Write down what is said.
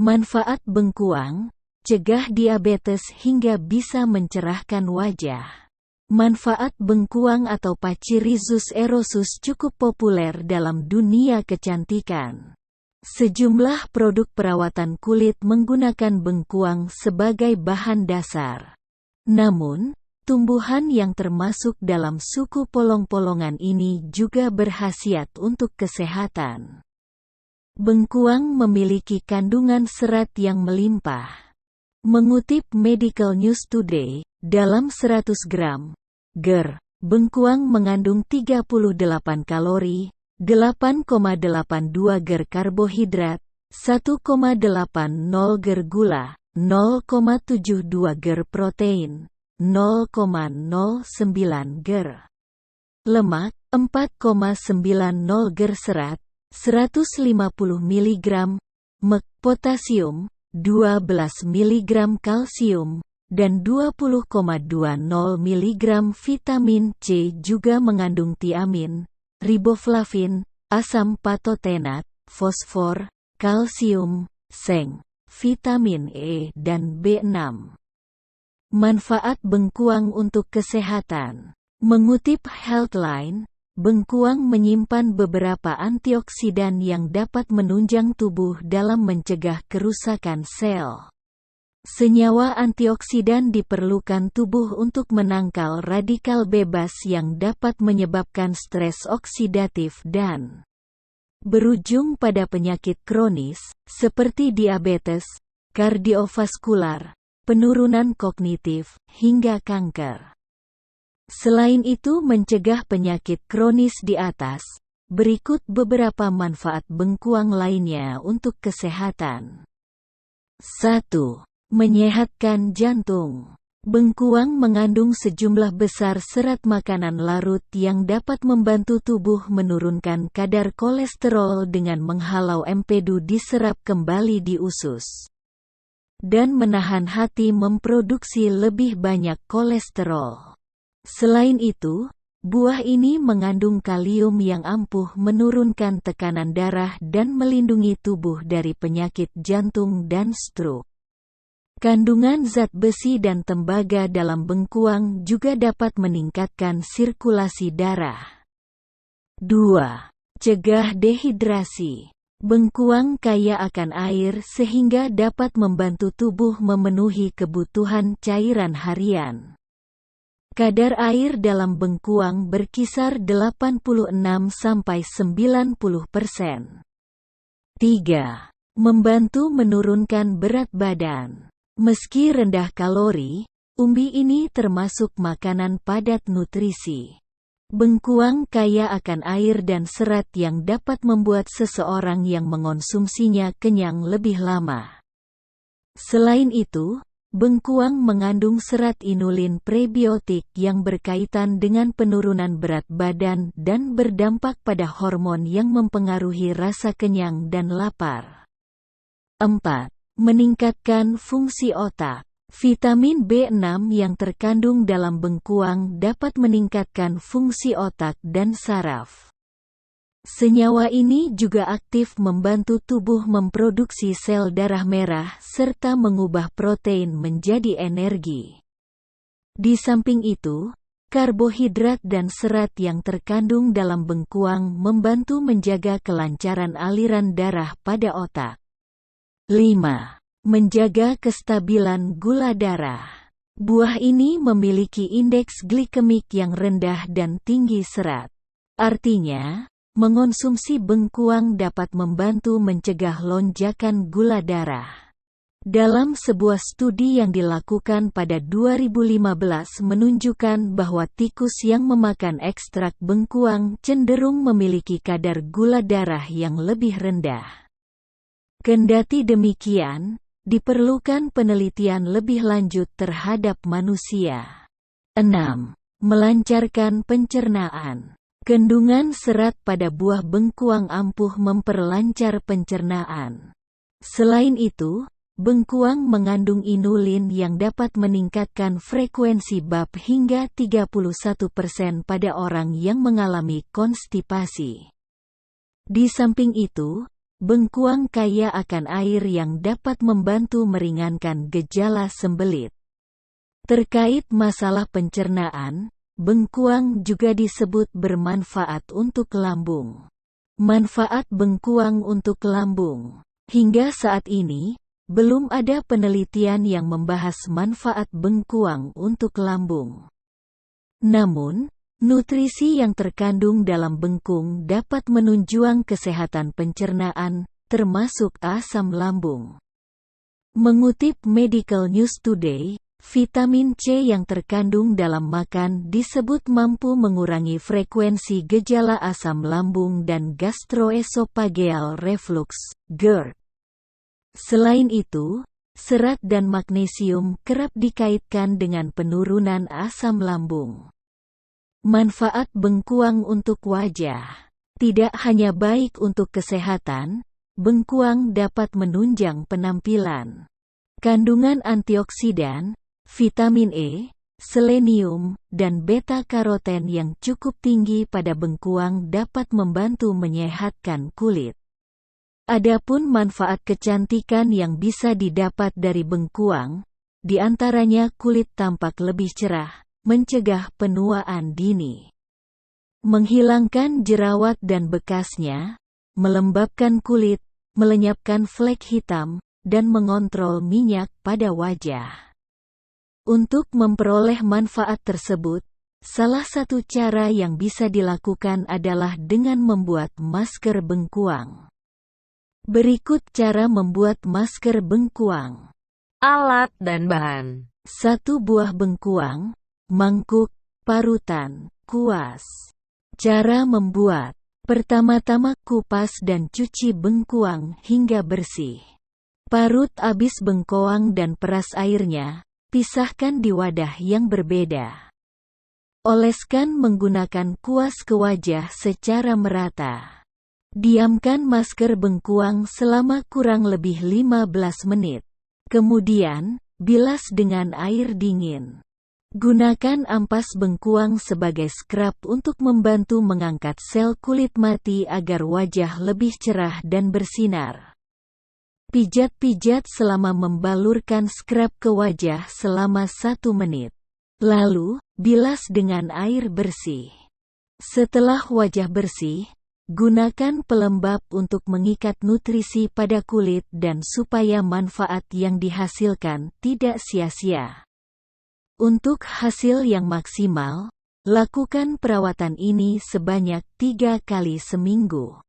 Manfaat bengkuang: cegah diabetes hingga bisa mencerahkan wajah. Manfaat bengkuang atau Pachyryzus erosus cukup populer dalam dunia kecantikan. Sejumlah produk perawatan kulit menggunakan bengkuang sebagai bahan dasar. Namun, tumbuhan yang termasuk dalam suku polong-polongan ini juga berkhasiat untuk kesehatan. Bengkuang memiliki kandungan serat yang melimpah. Mengutip Medical News Today, dalam 100 gram bengkuang mengandung 38 kalori, 8,82 karbohidrat, 1,80 gula, 0,72 protein, 0,09 lemak, 4,90 serat, 150 mg, potasium, 12 mg kalsium, dan 20,20 mg vitamin C juga mengandung tiamin, riboflavin, asam patotenat, fosfor, kalsium, seng, vitamin E dan B6. Manfaat bengkuang untuk kesehatan. Mengutip Healthline, bengkuang menyimpan beberapa antioksidan yang dapat menunjang tubuh dalam mencegah kerusakan sel. Senyawa antioksidan diperlukan tubuh untuk menangkal radikal bebas yang dapat menyebabkan stres oksidatif dan berujung pada penyakit kronis, seperti diabetes, kardiovaskular, penurunan kognitif, hingga kanker. Selain itu, mencegah penyakit kronis di atas, berikut beberapa manfaat bengkuang lainnya untuk kesehatan. 1. Menyehatkan jantung. Bengkuang mengandung sejumlah besar serat makanan larut yang dapat membantu tubuh menurunkan kadar kolesterol dengan menghalau empedu diserap kembali di usus dan menahan hati memproduksi lebih banyak kolesterol. Selain itu, buah ini mengandung kalium yang ampuh menurunkan tekanan darah dan melindungi tubuh dari penyakit jantung dan stroke. Kandungan zat besi dan tembaga dalam bengkuang juga dapat meningkatkan sirkulasi darah. 2. Cegah dehidrasi. Bengkuang kaya akan air sehingga dapat membantu tubuh memenuhi kebutuhan cairan harian. Kadar air dalam bengkuang berkisar 86–90%. 3. Membantu menurunkan berat badan. Meski rendah kalori, umbi ini termasuk makanan padat nutrisi. Bengkuang kaya akan air dan serat yang dapat membuat seseorang yang mengonsumsinya kenyang lebih lama. Selain itu, bengkuang mengandung serat inulin prebiotik yang berkaitan dengan penurunan berat badan dan berdampak pada hormon yang mempengaruhi rasa kenyang dan lapar. 4. Meningkatkan fungsi otak. Vitamin B6 yang terkandung dalam bengkuang dapat meningkatkan fungsi otak dan saraf. Senyawa ini juga aktif membantu tubuh memproduksi sel darah merah serta mengubah protein menjadi energi. Di samping itu, karbohidrat dan serat yang terkandung dalam bengkuang membantu menjaga kelancaran aliran darah pada otak. 5. Menjaga kestabilan gula darah. Buah ini memiliki indeks glikemik yang rendah dan tinggi serat. Artinya, mengonsumsi bengkuang dapat membantu mencegah lonjakan gula darah. Dalam sebuah studi yang dilakukan pada 2015 menunjukkan bahwa tikus yang memakan ekstrak bengkuang cenderung memiliki kadar gula darah yang lebih rendah. Kendati demikian, diperlukan penelitian lebih lanjut terhadap manusia. 6. Melancarkan pencernaan. Kandungan serat pada buah bengkuang ampuh memperlancar pencernaan. Selain itu, bengkuang mengandung inulin yang dapat meningkatkan frekuensi BAP hingga 31% pada orang yang mengalami konstipasi. Di samping itu, bengkuang kaya akan air yang dapat membantu meringankan gejala sembelit. Terkait masalah pencernaan, bengkuang juga disebut bermanfaat untuk lambung. Manfaat bengkuang untuk lambung. Hingga saat ini, belum ada penelitian yang membahas manfaat bengkuang untuk lambung. Namun, nutrisi yang terkandung dalam bengkung dapat menunjang kesehatan pencernaan, termasuk asam lambung. Mengutip Medical News Today, vitamin C yang terkandung dalam makan disebut mampu mengurangi frekuensi gejala asam lambung dan gastroesophageal reflux (GERD). Selain itu, serat dan magnesium kerap dikaitkan dengan penurunan asam lambung. Manfaat bengkuang untuk wajah. Tidak hanya baik untuk kesehatan, bengkuang dapat menunjang penampilan. Kandungan antioksidan, vitamin E, selenium, dan beta-karoten yang cukup tinggi pada bengkuang dapat membantu menyehatkan kulit. Adapun manfaat kecantikan yang bisa didapat dari bengkuang, di antaranya kulit tampak lebih cerah, mencegah penuaan dini, menghilangkan jerawat dan bekasnya, melembabkan kulit, melenyapkan flek hitam, dan mengontrol minyak pada wajah. Untuk memperoleh manfaat tersebut, salah satu cara yang bisa dilakukan adalah dengan membuat masker bengkuang. Berikut cara membuat masker bengkuang. Alat dan bahan. 1 buah bengkuang, mangkuk, parutan, kuas. Cara membuat. Pertama-tama kupas dan cuci bengkuang hingga bersih. Parut abis bengkoang dan peras airnya, pisahkan di wadah yang berbeda. Oleskan menggunakan kuas ke wajah secara merata. Diamkan masker bengkuang selama kurang lebih 15 menit. Kemudian, bilas dengan air dingin. Gunakan ampas bengkuang sebagai scrub untuk membantu mengangkat sel kulit mati agar wajah lebih cerah dan bersinar. Pijat-pijat selama membalurkan scrub ke wajah selama 1 menit. Lalu, bilas dengan air bersih. Setelah wajah bersih, gunakan pelembab untuk mengikat nutrisi pada kulit dan supaya manfaat yang dihasilkan tidak sia-sia. Untuk hasil yang maksimal, lakukan perawatan ini sebanyak 3 kali seminggu.